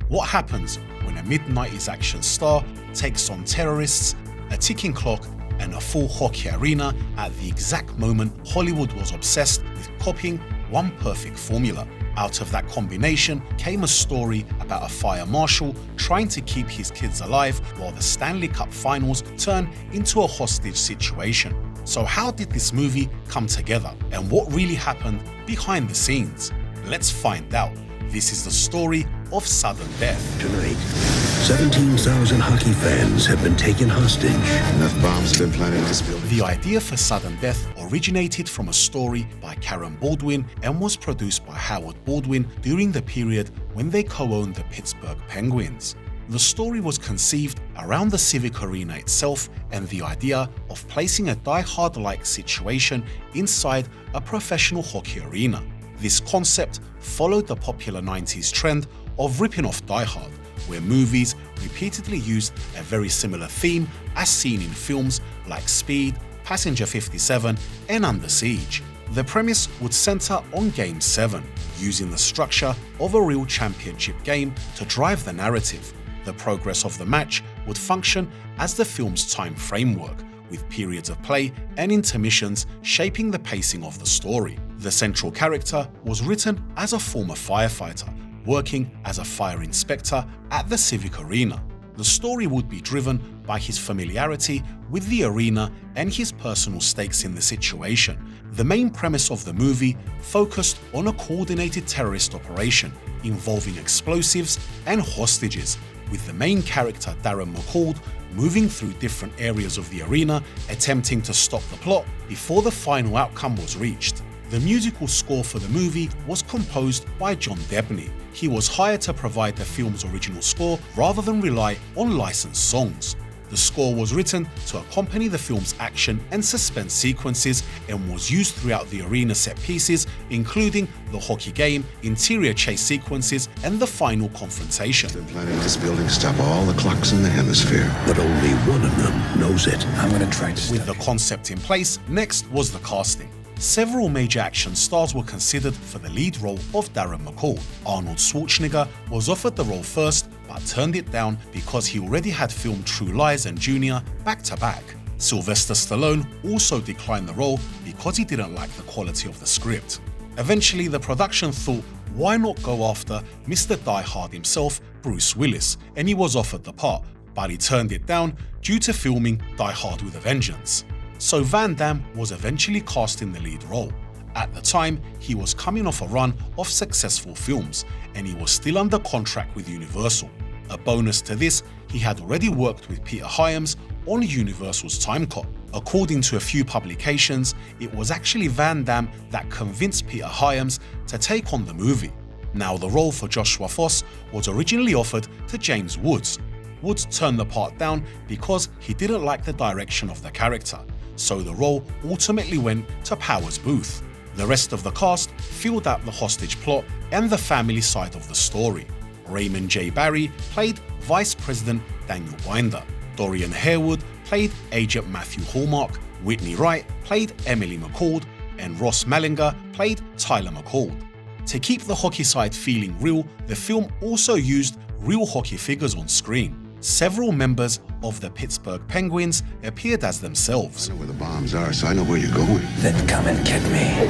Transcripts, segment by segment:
What happens when a mid-90s action star takes on terrorists, a ticking clock, and a full hockey arena at the exact moment Hollywood was obsessed with copying one perfect formula. Out of that combination came a story about a fire marshal trying to keep his kids alive while the Stanley Cup Finals turn into a hostage situation. So how did this movie come together, and what really happened behind the scenes? Let's find out. This is the story of sudden death. Tonight, 17,000 hockey fans have been taken hostage. Enough bombs have been planted in this building. The idea for Sudden Death originated from a story by Karen Baldwin and was produced by Howard Baldwin during the period when they co-owned the Pittsburgh Penguins. The story was conceived around the Civic Arena itself and the idea of placing a die-hard-like situation inside a professional hockey arena. This concept followed the popular 90s trend of ripping off Die Hard, where movies repeatedly used a very similar theme as seen in films like Speed, Passenger 57, and Under Siege. The premise would center on Game 7, using the structure of a real championship game to drive the narrative. The progress of the match would function as the film's time framework, with periods of play and intermissions shaping the pacing of the story. The central character was written as a former firefighter, working as a fire inspector at the Civic Arena. The story would be driven by his familiarity with the arena and his personal stakes in the situation. The main premise of the movie focused on a coordinated terrorist operation involving explosives and hostages, with the main character Darren McCall moving through different areas of the arena, attempting to stop the plot before the final outcome was reached. The musical score for the movie was composed by John Debney. He was hired to provide the film's original score rather than rely on licensed songs. The score was written to accompany the film's action and suspense sequences and was used throughout the arena set pieces, including the hockey game, interior chase sequences, and the final confrontation. Been planted in this building to stop all the clocks in the hemisphere. But only one of them knows it. I'm gonna try to With the concept in place, next was the casting. Several major action stars were considered for the lead role of Darren McCall. Arnold Schwarzenegger was offered the role first, but turned it down because he already had filmed True Lies and Junior back-to-back. Sylvester Stallone also declined the role because he didn't like the quality of the script. Eventually, the production thought, why not go after Mr. Die Hard himself, Bruce Willis, and he was offered the part, but he turned it down due to filming Die Hard with a Vengeance. So Van Damme was eventually cast in the lead role. At the time, he was coming off a run of successful films, and he was still under contract with Universal. A bonus to this, he had already worked with Peter Hyams on Universal's Time Cop. According to a few publications, it was actually Van Damme that convinced Peter Hyams to take on the movie. Now, the role for Joshua Foss was originally offered to James Woods. Woods turned the part down because he didn't like the direction of the character, so the role ultimately went to Powers Booth. The rest of the cast filled out the hostage plot and the family side of the story. Raymond J. Barry played Vice President Daniel Binder. Dorian Harewood played Agent Matthew Hallmark. Whitney Wright played Emily McCall, and Ross Malinger played Tyler McCall. To keep the hockey side feeling real, the film also used real hockey figures on screen. Several members of the Pittsburgh Penguins appeared as themselves. I know where the bombs are, so I know where you're going. Then come and get me.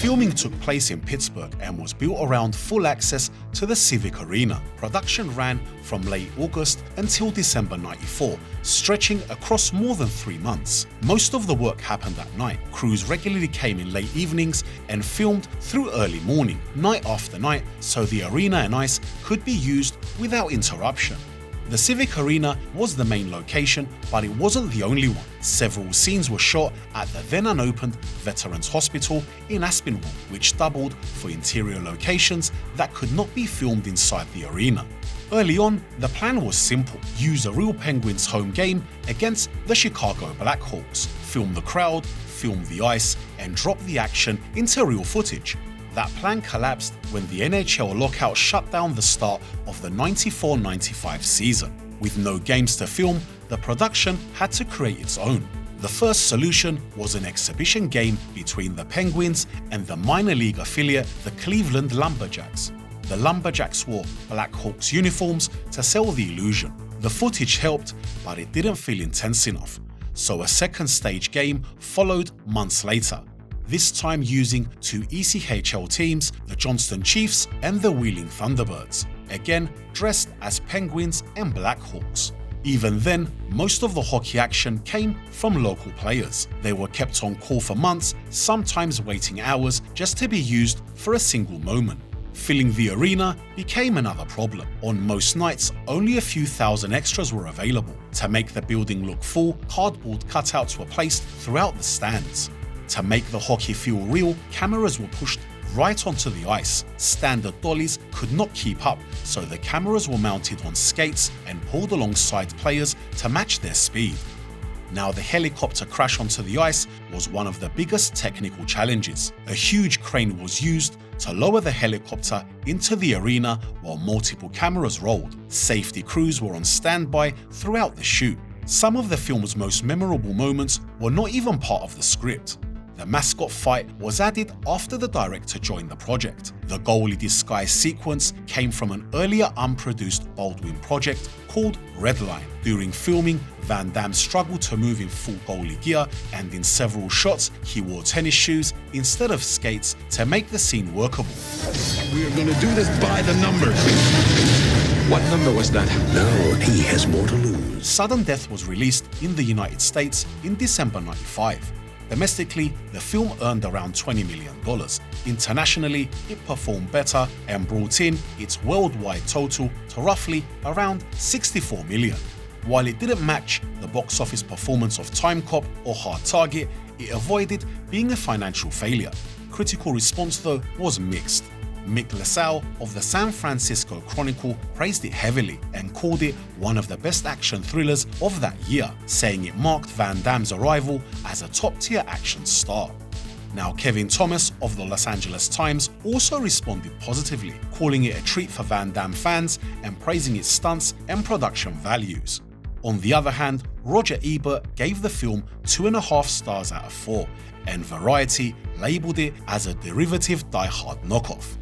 Filming took place in Pittsburgh and was built around full access to the Civic Arena. Production ran from late August until December '94, stretching across more than 3 months. Most of the work happened at night. Crews regularly came in late evenings and filmed through early morning, night after night, so the arena and ice could be used without interruption. The Civic Arena was the main location, but it wasn't the only one. Several scenes were shot at the then unopened Veterans Hospital in Aspinwall, which doubled for interior locations that could not be filmed inside the arena. Early on, the plan was simple: use a real Penguins home game against the Chicago Blackhawks, film the crowd, film the ice, and drop the action into real footage. That plan collapsed when the NHL lockout shut down the start of the 94-95 season. With no games to film, the production had to create its own. The first solution was an exhibition game between the Penguins and the minor league affiliate, the Cleveland Lumberjacks. The Lumberjacks wore Black Hawks uniforms to sell the illusion. The footage helped, but it didn't feel intense enough. So a second stage game followed months later, this time using two ECHL teams, the Johnston Chiefs and the Wheeling Thunderbirds, again dressed as Penguins and Black Hawks. Even then, most of the hockey action came from local players. They were kept on call for months, sometimes waiting hours just to be used for a single moment. Filling the arena became another problem. On most nights, only a few thousand extras were available. To make the building look full, cardboard cutouts were placed throughout the stands. To make the hockey feel real, cameras were pushed right onto the ice. Standard dollies could not keep up, so the cameras were mounted on skates and pulled alongside players to match their speed. Now, the helicopter crash onto the ice was one of the biggest technical challenges. A huge crane was used to lower the helicopter into the arena while multiple cameras rolled. Safety crews were on standby throughout the shoot. Some of the film's most memorable moments were not even part of the script. The mascot fight was added after the director joined the project. The goalie disguise sequence came from an earlier unproduced Baldwin project called Redline. During filming, Van Damme struggled to move in full goalie gear, and in several shots he wore tennis shoes instead of skates to make the scene workable. We are going to do this by the numbers. What number was that? Now he has more to lose. Sudden Death was released in the United States in December '95. Domestically, the film earned around $20 million. Internationally, it performed better and brought in its worldwide total to roughly around $64 million. While it didn't match the box office performance of Time Cop or Hard Target, it avoided being a financial failure. Critical response, though, was mixed. Mick LaSalle of the San Francisco Chronicle praised it heavily and called it one of the best action thrillers of that year, saying it marked Van Damme's arrival as a top-tier action star. Now, Kevin Thomas of the Los Angeles Times also responded positively, calling it a treat for Van Damme fans and praising its stunts and production values. On the other hand, Roger Ebert gave the film 2.5 stars out of 4, and Variety labelled it as a derivative Die Hard knockoff.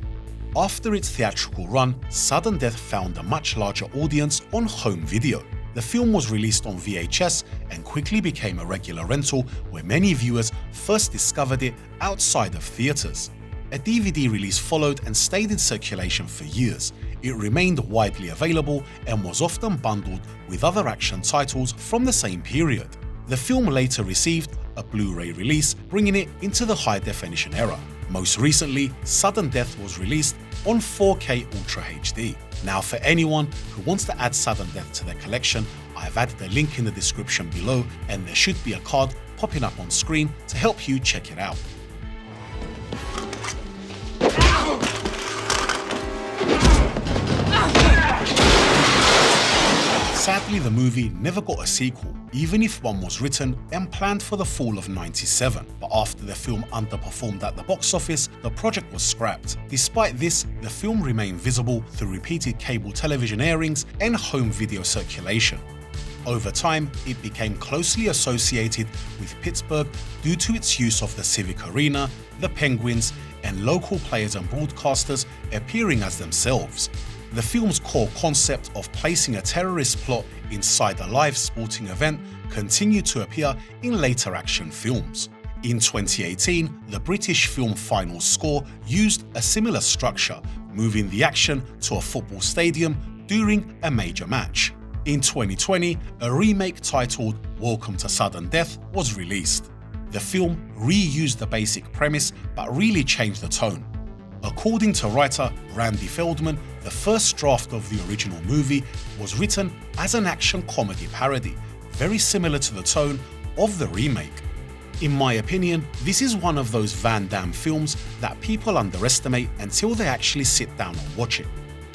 After its theatrical run, Sudden Death found a much larger audience on home video. The film was released on VHS and quickly became a regular rental where many viewers first discovered it outside of theaters. A DVD release followed and stayed in circulation for years. It remained widely available and was often bundled with other action titles from the same period. The film later received a Blu-ray release, bringing it into the high-definition era. Most recently, Sudden Death was released on 4K Ultra HD. Now, for anyone who wants to add Sudden Death to their collection, I've added a link in the description below, and there should be a card popping up on screen to help you check it out. Sadly, the movie never got a sequel, even if one was written and planned for the fall of '97. But after the film underperformed at the box office, the project was scrapped. Despite this, the film remained visible through repeated cable television airings and home video circulation. Over time, it became closely associated with Pittsburgh due to its use of the Civic Arena, the Penguins, and local players and broadcasters appearing as themselves. The film's core concept of placing a terrorist plot inside a live sporting event continued to appear in later action films. In 2018, the British film Final Score used a similar structure, moving the action to a football stadium during a major match. In 2020, a remake titled Welcome to Sudden Death was released. The film reused the basic premise but really changed the tone. According to writer Randy Feldman, the first draft of the original movie was written as an action comedy parody, very similar to the tone of the remake. In my opinion, this is one of those Van Damme films that people underestimate until they actually sit down and watch it.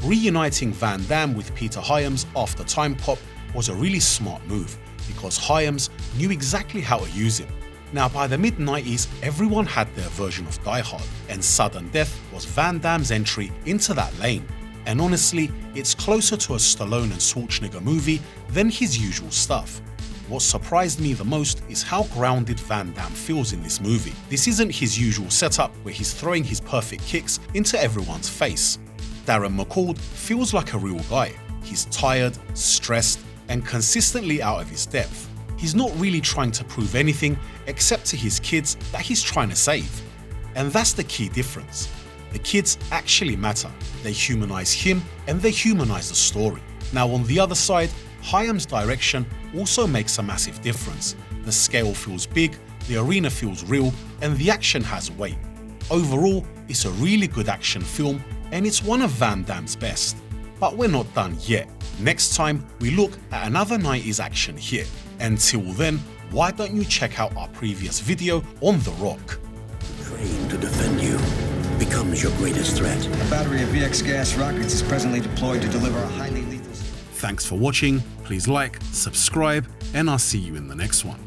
Reuniting Van Damme with Peter Hyams after Time Cop was a really smart move, because Hyams knew exactly how to use him. Now, by the mid-90s, everyone had their version of Die Hard, and Sudden Death was Van Damme's entry into that lane. And honestly, it's closer to a Stallone and Schwarzenegger movie than his usual stuff. what surprised me the most is how grounded Van Damme feels in this movie. This isn't his usual setup where he's throwing his perfect kicks into everyone's face. Darren McCord feels like a real guy. He's tired, stressed, and consistently out of his depth. He's not really trying to prove anything except to his kids that he's trying to save. And that's the key difference. The kids actually matter. They humanize him and they humanize the story. Now on the other side, Hyam's direction also makes a massive difference. The scale feels big, the arena feels real, and the action has weight. Overall, it's a really good action film and it's one of Van Damme's best. But we're not done yet. Next time, we look at another 90s action here. Until then, why don't you check out our previous video on The Rock. Trained to defend you becomes your greatest threat. A battery of VX gas rockets is presently deployed to deliver a highly lethal... Thanks for watching, please like, subscribe, and I'll see you in the next one.